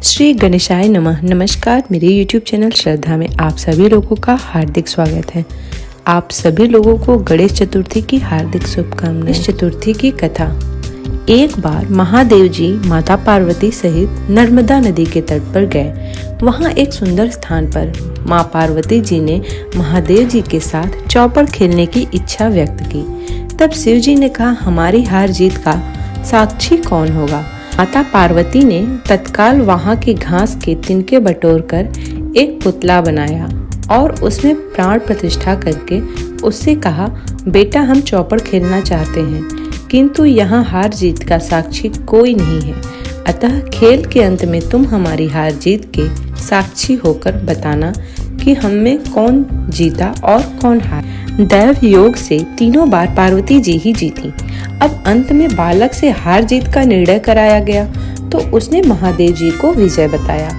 श्री गणेशाय नमः। नमस्कार, मेरे YouTube चैनल श्रद्धा में आप सभी लोगों का हार्दिक स्वागत है। आप सभी लोगों को गणेश चतुर्थी की हार्दिक शुभकामनाएं। गणेश चतुर्थी की कथा। एक बार महादेव जी माता पार्वती सहित नर्मदा नदी के तट पर गए। वहां एक सुंदर स्थान पर माँ पार्वती जी ने महादेव जी के साथ चौपड़ खेलने की इच्छा व्यक्त की। तब शिव जी ने कहा, हमारी हार जीत का साक्षी कौन होगा। माता पार्वती ने तत्काल वहां के घास के तिनके बटोरकर एक पुतला बनाया और उसमें प्राण प्रतिष्ठा करके उससे कहा, बेटा हम चौपड़ खेलना चाहते हैं, किंतु यहाँ हार जीत का साक्षी कोई नहीं है, अतः खेल के अंत में तुम हमारी हार जीत के साक्षी होकर बताना कि हम में कौन जीता और कौन हारा। दैव योग से तीनों बार पार्वती जी ही जीती। अब अंत में बालक से हार जीत का निर्णय कराया गया तो उसने महादेव जी को विजय बताया।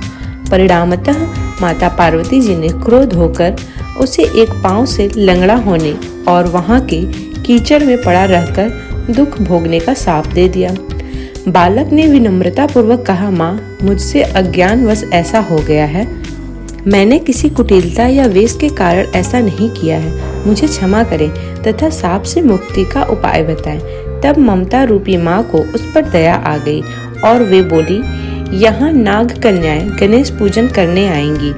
परिणामतः माता पार्वती जी ने क्रोध होकर उसे एक पांव से लंगड़ा होने और वहां के कीचड़ में पड़ा रहकर दुख भोगने का शाप दे दिया। बालक ने विनम्रता पूर्वक कहा, माँ मुझसे अज्ञानवश ऐसा हो गया है, मैंने किसी कुटिलता या वेश के कारण ऐसा नहीं किया है, मुझे क्षमा करें तथा शाप से मुक्ति का उपाय बताएं। तब ममता रूपी माँ को उस पर दया आ गई और वे बोली, यहाँ नाग कन्याएं गणेश पूजन करने आएंगी,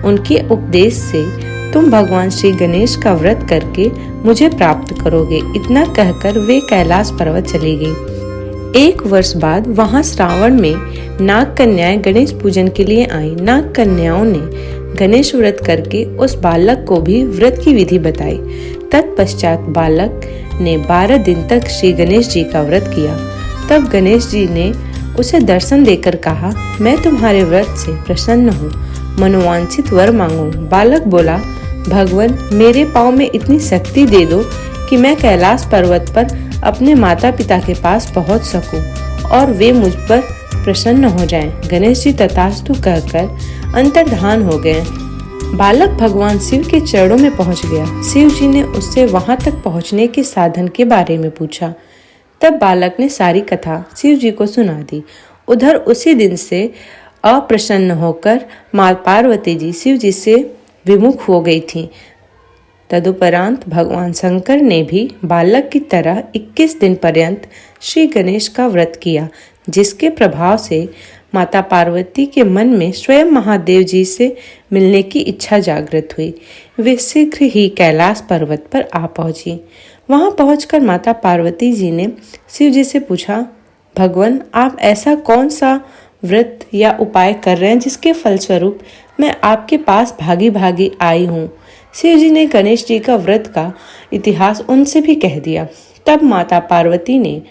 उनके उपदेश से तुम भगवान श्री गणेश का व्रत करके मुझे प्राप्त करोगे। इतना कहकर वे कैलाश पर्वत चली गई। एक वर्ष बाद वहां श्रावण में नाग कन्याएं गणेश पूजन के लिए आईं। नाग कन्याओं ने गणेश व्रत करके उस बालक को भी व्रत की विधि बताई। तत्पश्चात बालक ने 12 दिन तक श्री गणेश जी का व्रत किया। तब गणेश जी ने उसे दर्शन देकर कहा, मैं तुम्हारे व्रत से प्रसन्न हूँ, मनोवांछित वर मांगो। बालक बोला, भगवान मेरे पाँव में इतनी शक्ति दे दो कि मैं कैलाश पर्वत पर अपने माता पिता के पास पहुँच सकूं और वे मुझ पर प्रसन्न हो जाएं। गणेश जी तथास्तु कहकर अंतर्धान हो गए। बालक भगवान शिव के चरणों में पहुंच गया। शिव जी ने उससे वहां तक पहुंचने के साधन के बारे में पूछा। तब बालक ने सारी कथा शिव जी को सुना दी। उधर उसी दिन से अप्रसन्न होकर माँ पार्वती जी शिव जी से विमुख हो गई थी। तदुपरांत भगवान शंकर ने भी बालक की तरह 21 दिन पर्यंत श्री गणेश का व्रत किया, जिसके प्रभाव से माता पार्वती के मन में स्वयं महादेव जी से मिलने की इच्छा जागृत हुई। वे शीघ्र ही कैलाश पर्वत पर आ पहुंची। वहां पहुंचकर माता पार्वती जी ने शिव जी से पूछा, भगवान आप ऐसा कौन सा व्रत या उपाय कर रहे हैं जिसके फलस्वरूप मैं आपके पास भागी भागी आई हूँ। शिव जी ने गणेश जी का व्रत का इतिहास उनसे भी कह दिया। तब माता पार्वती ने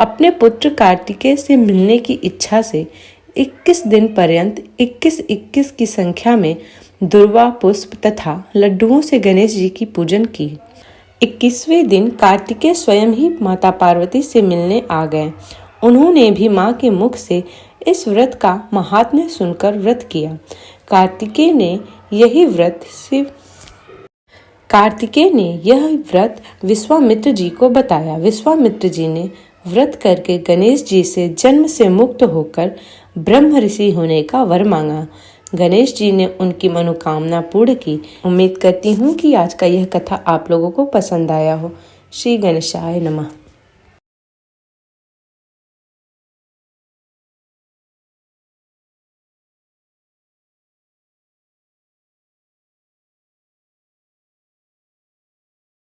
अपने पुत्र कार्तिकेय से मिलने की इच्छा से 21 दिन पर्यंत 21-21 की संख्या में दुर्वा पुष्प तथा लड्डुओं से गणेश जी की पूजन की। 21वें दिन कार्तिकेय स्वयं ही माता पार्वती से मिलने आ गए। उन्होंने भी माँ के मुख से इस व्रत का महात्म्य सुनकर व्रत किया। कार्तिकेय ने यह व्रत विश्वामित्र जी को बताया। विश्वामित्र जी ने व्रत करके गणेश जी से जन्म से मुक्त होकर ब्रह्म ऋषि होने का वर मांगा। गणेश जी ने उनकी मनोकामना पूर्ण की। उम्मीद करती हूँ कि आज का यह कथा आप लोगों को पसंद आया हो। श्री गणेशाय नमः।